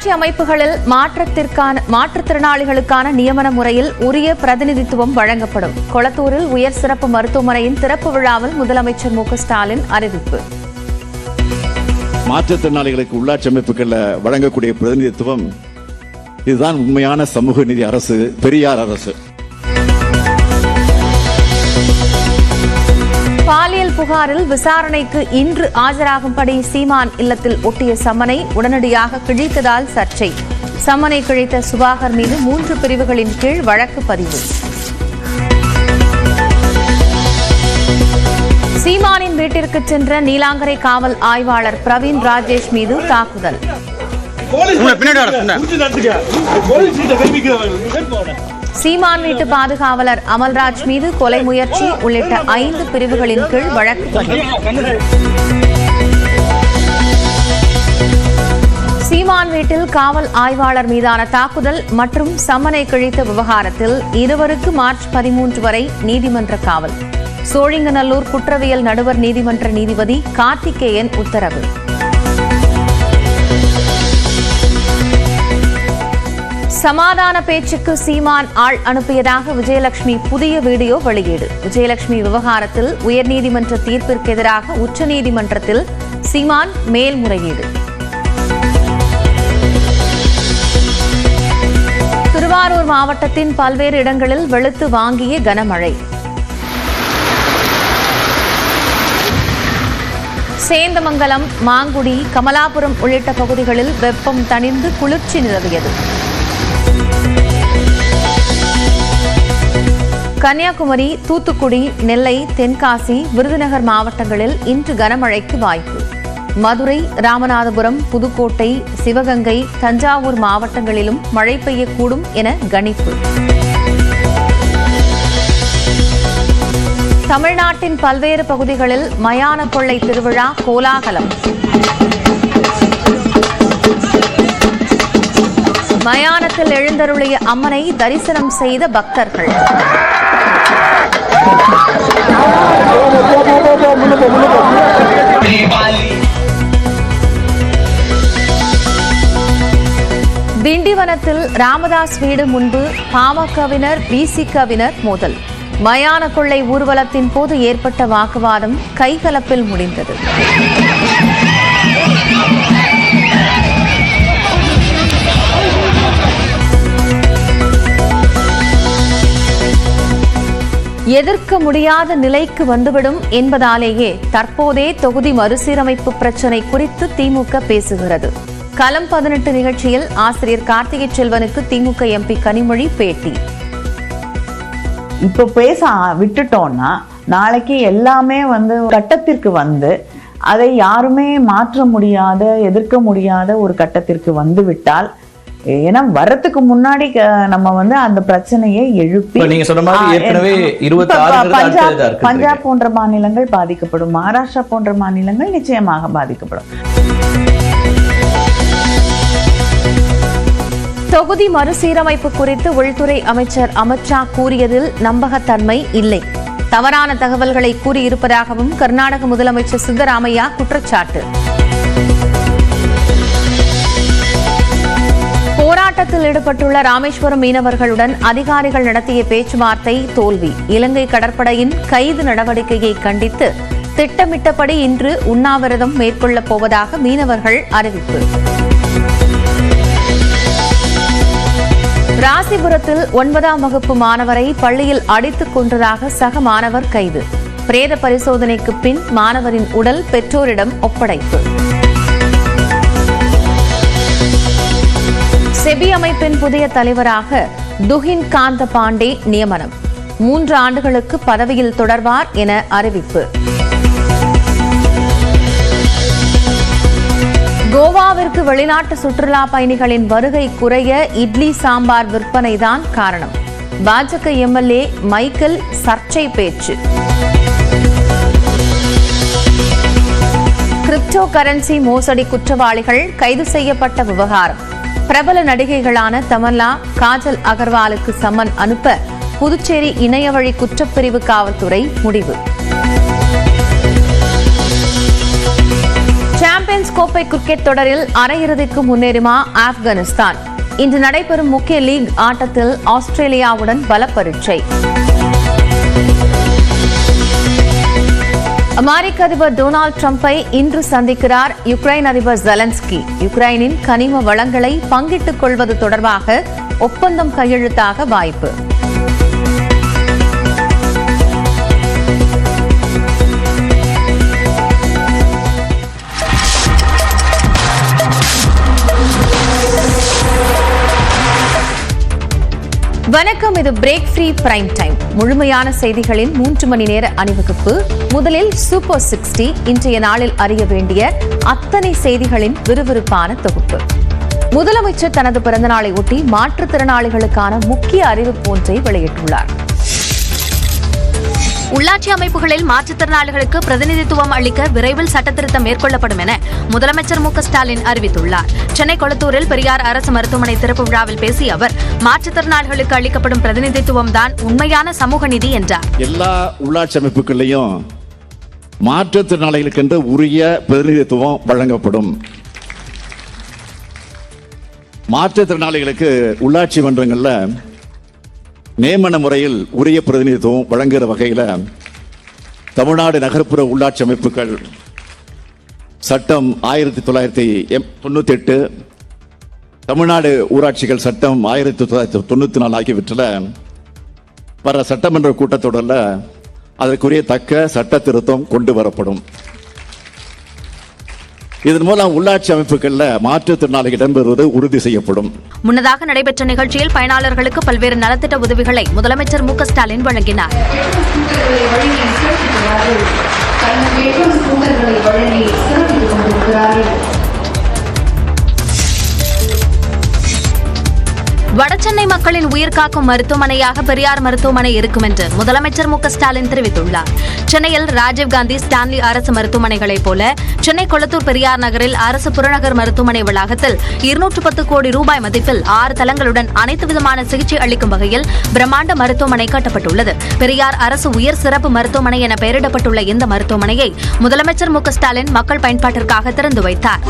உள்ளாட்சி அமைப்புகளில் மாற்றுத்திறனாளிகளுக்கான நியமன முறையில் உரிய பிரதிநிதித்துவம் வழங்கப்படும். கொளத்தூரில் உயர் சிறப்பு மருத்துவமனையின் திறப்பு விழாவில் முதலமைச்சர் மு.க.ஸ்டாலின் அறிவிப்பு. மாற்றுத்திறனாளிகளுக்கு உள்ளாட்சி அமைப்புகளில் வழங்கக்கூடிய பிரதிநிதித்துவம் இதுதான் உண்மையான சமூக நீதி அரசு, பெரியார் அரசு. பாலியல் புகாரில் விசாரணைக்கு இன்று ஆஜராகும்படி சீமான் இல்லத்தில் ஒட்டிய சம்மனை உடனடியாக கிழித்ததால் சர்ச்சை. சம்மனை கிழித்த சுபாகர் மீது 3 பிரிவுகளின் கீழ் வழக்கு பதிவு. சீமானின் வீட்டிற்கு சென்ற நீலாங்கரை காவல் ஆய்வாளர் பிரவீன் ராஜேஷ் மீது தாக்குதல். சீமான் வீட்டு பாதுகாவலர் அமல்ராஜ் மீது கொலை முயற்சி உள்ளிட்ட 5 பிரிவுகளின் கீழ் வழக்கு. சீமான் வீட்டில் காவல் ஆய்வாளர் மீதான தாக்குதல் மற்றும் சம்மனை கிழித்த விவகாரத்தில் இருவருக்கு மார்ச் 13 வரை நீதிமன்ற காவல். சோழிங்கநல்லூர் குற்றவியல் நடுவர் நீதிமன்ற நீதிபதி கார்த்திகேயன் உத்தரவு. சமாதான பேச்சுக்கு சீமான் ஆள் அனுப்பியதாக விஜயலட்சுமி புதிய வீடியோ வெளியீடு. விஜயலட்சுமி விவகாரத்தில் உயர்நீதிமன்ற தீர்ப்பிற்கு எதிராக உச்சநீதிமன்றத்தில் சீமான் மேல்முறையீடு. திருவாரூர் மாவட்டத்தின் பல்வேறு இடங்களில் வெளுத்து வாங்கிய கனமழை. சேந்தமங்கலம், மாங்குடி, கமலாபுரம் உள்ளிட்ட பகுதிகளில் வெப்பம் தணிந்து குளிர்ச்சி நிலவியது. கன்னியாகுமரி, தூத்துக்குடி, நெல்லை, தென்காசி, விருதுநகர் மாவட்டங்களில் இன்று கனமழைக்கு வாய்ப்பு. மதுரை, ராமநாதபுரம், புதுக்கோட்டை, சிவகங்கை, தஞ்சாவூர் மாவட்டங்களிலும் மழை பெய்யக்கூடும் என கணிப்பு. தமிழ்நாட்டின் பல்வேறு பகுதிகளில் மயான கொள்ளை திருவிழா கோலாகலம். மயானத்தில் எழுந்தருளிய அம்மனை தரிசனம் செய்த பக்தர்கள். திண்டிவனத்தில் ராமதாஸ் வீடு முன்பு பாமகவினர், விசிகவினர் மோதல். மயான கொள்ளை ஊர்வலத்தின் போது ஏற்பட்ட வாக்குவாதம் கைகலப்பில் முடிந்தது. எதிர்க்க முடியாத நிலைக்கு வந்துவிடும் என்பதாலேயே தற்போதே தொகுதி மறுசீரமைப்பு பிரச்சினை குறித்து திமுக பேசுகிறது. களம் 18 நிகழ்ச்சியில் ஆசிரியர் கார்த்திகை செல்வனுக்கு திமுக எம்பி கனிமொழி பேட்டி. இப்போ பேச விட்டுட்டோம்னா நாளைக்கு எல்லாமே கட்டத்திற்கு அதை யாருமே மாற்ற முடியாத, எதிர்க்க முடியாத ஒரு கட்டத்திற்கு விட்டால், ஏன்னா வரத்துக்கு முன்னாடி நம்ம அந்த பிரச்சனையை எழுப்பி, நீங்க சொன்ன மாதிரி ஏற்கனவே 26 பஞ்சாப் போன்ற மாநிலங்கள் பாதிக்கப்படும், மகாராஷ்டிரா போன்ற மாநிலங்கள் நிச்சயமாக பாதிக்கப்படும். தொகுதி மறுசீரமைப்பு குறித்து உள்துறை அமைச்சர் அமித் ஷா கூறியதில் நம்பகத்தன்மை இல்லை, தவறான தகவல்களை கூறியிருப்பதாகவும் கர்நாடக முதலமைச்சர் சித்தராமையா குற்றச்சாட்டு. போராட்டத்தில் ஈடுபட்டுள்ள ராமேஸ்வரம் மீனவர்களுடன் அதிகாரிகள் நடத்திய பேச்சுவார்த்தை தோல்வி. இலங்கை கடற்படையின் கைது நடவடிக்கையை கண்டித்து திட்டமிட்டபடி இன்று உண்ணாவிரதம் மேற்கொள்ளப் போவதாக மீனவர்கள் அறிவிப்பு. ராசிபுரத்தில் 9ஆம் வகுப்பு மாணவரை பள்ளியில் அடித்துக் கொன்றதாக சக மாணவர் கைது. பிரேத பரிசோதனைக்கு பின் மாணவரின் உடல் பெற்றோரிடம் ஒப்படைப்பு. செபி அமைப்பின் புதிய தலைவராக துஹின் காந்த பாண்டே நியமனம். 3 ஆண்டுகளுக்கு பதவியில் தொடர்வார் என அறிவிப்பு. கோவாவிற்கு வெளிநாட்டு சுற்றுலா பயணிகளின் வருகை குறைய இட்லி சாம்பார் விற்பனைதான் காரணம். பாஜக எம்எல்ஏ மைக்கேல் சர்ச்சை பேச்சு. கிரிப்டோ கரன்சி மோசடி குற்றவாளிகள் கைது செய்யப்பட்ட விவகாரம். பிரபல நடிகைகளான தமன்னா, காஜல் அகர்வாலுக்கு சம்மன் அனுப்ப புதுச்சேரி இணையவழி குற்றப்பிரிவு காவல்துறை முடிவு. சாம்பியன்ஸ் கோப்பை கிரிக்கெட் தொடரில் அரையிறுதிக்கு முன்னேறுமா ஆப்கானிஸ்தான்? இன்று நடைபெறும் முக்கிய லீக் ஆட்டத்தில் ஆஸ்திரேலியாவுடன் பலப்பரீட்சை. அமெரிக்க அதிபர் டொனால்டு டிரம்பை இன்று சந்திக்கிறார் யுக்ரைன் அதிபர் ஜெலன்ஸ்கி. யுக்ரைனின் கனிம வளங்களை பங்கிட்டுக் கொள்வது தொடர்பாக ஒப்பந்தம் கையெழுத்தாக வாய்ப்பு. வணக்கம், இது பிரேக் ஃப்ரீ பிரைம் டைம். முழுமையான செய்திகளின் 3 மணி நேர அணிவகுப்பு. முதலில் சூப்பர் 60, இன்றைய நாளில் அறிய வேண்டிய அத்தனை செய்திகளின் விறுவிறுப்பான தொகுப்பு. முதலமைச்சர் தனது பிறந்தநாளை ஒட்டி மாற்றுத்திறனாளிகளுக்கான முக்கிய அறிவிப்பு ஒன்றை வெளியிட்டுள்ளார். உள்ளாட்சி அமைப்புகளில் மாற்றுத்திறனாளிகளுக்கு பிரதிநிதித்துவம் அளிக்க விரைவில் சட்டத்திருத்தம் மேற்கொள்ளப்படும் என முதலமைச்சர் மு க ஸ்டாலின் அறிவித்துள்ளார். சென்னை கொளத்தூரில் பெரியார் அரசு மருத்துவமனை திறப்பு விழாவில் பேசிய அவர், மாற்றுத்திறனாளிகளுக்கு அளிக்கப்படும் பிரதிநிதித்துவம் தான் உண்மையான சமூக நீதி என்றார். எல்லா உள்ளாட்சி அமைப்புகளிலையும் மாற்றுத்திறனாளிகளுக்கென்று உரிய பிரதிநிதித்துவம் வழங்கப்படும். மாற்றுத்திறனாளிகளுக்கு உள்ளாட்சி மன்றங்கள்ல நியமன முறையில் உரிய பிரதிநிதித்துவம் வழங்குகிற வகையில் தமிழ்நாடு நகர்ப்புற உள்ளாட்சி அமைப்புகள் சட்டம் 1998, தமிழ்நாடு ஊராட்சிகள் சட்டம் 1994 ஆகியவற்றில் வர சட்டமன்ற கூட்டத்தொடரில் அதற்குரிய தக்க சட்ட திருத்தம் கொண்டு வரப்படும். இதன் மூலம் உள்ளாட்சி அமைப்புகளில் மாற்றுத்திறனாளிகள் இடம்பெறுவது உறுதி செய்யப்படும். முன்னதாக நடைபெற்ற நிகழ்ச்சியில் பயனாளர்களுக்கு பல்வேறு நலத்திட்ட உதவிகளை முதலமைச்சர் மு க ஸ்டாலின் வழங்கினார். வடசென்னை மக்களின் உயிர்காக்கும் மருத்துவமனையாக பெரியார் மருத்துவமனை இருக்கும் என்று முதலமைச்சர் மு க ஸ்டாலின் தெரிவித்துள்ளார். சென்னையில் ராஜீவ்காந்தி, ஸ்டான்லி அரசு மருத்துவமனைகளைப் போல சென்னை கொளத்தூர் பெரியார் நகரில் அரசு புறநகர் மருத்துவமனை வளாகத்தில் 210 கோடி ரூபாய் மதிப்பில் 6 தளங்களுடன் அனைத்து விதமான சிகிச்சை அளிக்கும் வகையில் பிரம்மாண்ட மருத்துவமனை கட்டப்பட்டுள்ளது. பெரியார் அரசு உயர் சிறப்பு மருத்துவமனை என பெயரிடப்பட்டுள்ள இந்த மருத்துவமனையை முதலமைச்சர் மு க ஸ்டாலின் மக்கள் பயன்பாட்டிற்காக திறந்து வைத்தார்.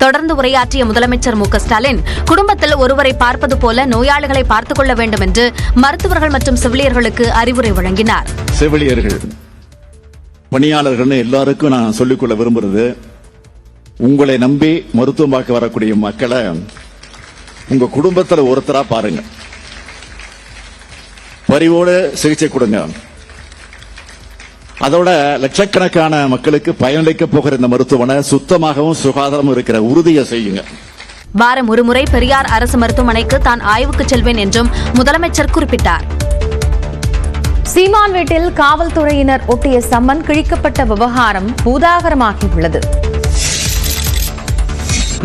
தொடர்ந்து உரையாற்றிய முதலமைச்சர் மு க ஸ்டாலின், குடும்பத்தில் ஒருவரை பார்ப்பது போல நோயாளிகளை பார்த்துக் கொள்ள வேண்டும் என்று மருத்துவர்கள் மற்றும் செவிலியர்களுக்கு அறிவுரை வழங்கினார். செவிலியர்கள், பணியாளர்கள் எல்லாருக்கும் நான் சொல்லிக்கொள்ள விரும்புறது, உங்களை நம்பி மருத்துவம் பார்க்க வரக்கூடிய மக்களை உங்க குடும்பத்தில் ஒருத்தரா பாருங்க, பரிவோடு சிகிச்சை கொடுங்க. அதோட லட்சக்கணக்கான மக்களுக்கு பயனளிக்க போகிற இந்த மருத்துவமனை சுத்தமாகவும் சுகாதாரமும் இருக்கிற உறுதியை செய்யுங்க. வாரம் ஒருமுறை பெரியார் அரசு மருத்துவமனைக்கு தான் ஆய்வுக்கு செல்வேன் என்றும் முதலமைச்சர் குறிப்பிட்டார். சீமான் வீட்டில் காவல்துறையினர் ஒட்டிய சம்மன் கிழிக்கப்பட்ட விவகாரம் பூதாகரமாகியுள்ளது.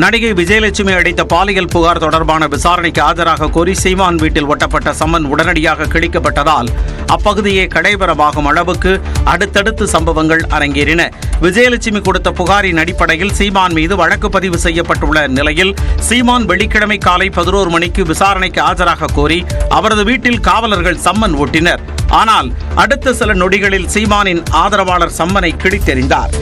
நடிகை விஜயலட்சுமி அளித்த பாலியல் புகார் தொடர்பான விசாரணைக்கு ஆஜராக கோரி சீமான் வீட்டில் ஒட்டப்பட்ட சம்மன் உடனடியாக கிழிக்கப்பட்டதால் அப்பகுதியே கடைபரமாகும் அளவுக்கு அடுத்தடுத்து சம்பவங்கள் அரங்கேறின. விஜயலட்சுமி கொடுத்த புகாரின் அடிப்படையில் சீமான் மீது வழக்கு பதிவு செய்யப்பட்டுள்ள நிலையில் சீமான் வெள்ளிக்கிழமை காலை 11 மணிக்கு விசாரணைக்கு ஆஜராக கோரி அவரது வீட்டில் காவலர்கள் சம்மன் ஒட்டினர். ஆனால் அடுத்த சில நொடிகளில் சீமானின் ஆதரவாளர் சம்மனை கிழித்தெறிந்தார்.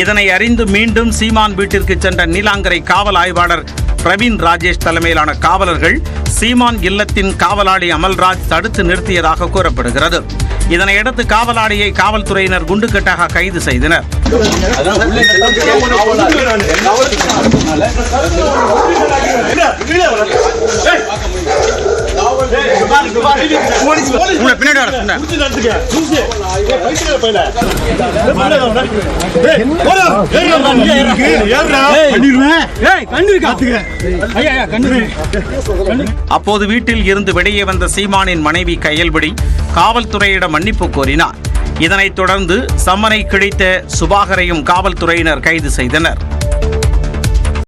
இதனை அறிந்து மீண்டும் சீமான் வீட்டிற்கு சென்ற நீலாங்கரை காவல் ஆய்வாளர் பிரவீன் ராஜேஷ் தலைமையிலான காவலர்கள் சீமான் இல்லத்தின் காவலாளி அமல்ராஜ் தடுத்து நிறுத்தியதாக கூறப்படுகிறது. இதனையடுத்து காவலாளியை காவல்துறையினர் குண்டுக்கட்டாக கைது செய்தனர். உங்களை பின்னாடி வர சொன்னேன். அப்போது வீட்டில் இருந்து வெளியே வந்த சீமானின் மனைவி கயல்விழி காவல்துறையிடம் மன்னிப்பு கோரினார். இதனைத் தொடர்ந்து சம்மனை கிழித்த சுபாகரையும் காவல்துறையினர் கைது செய்தனர்.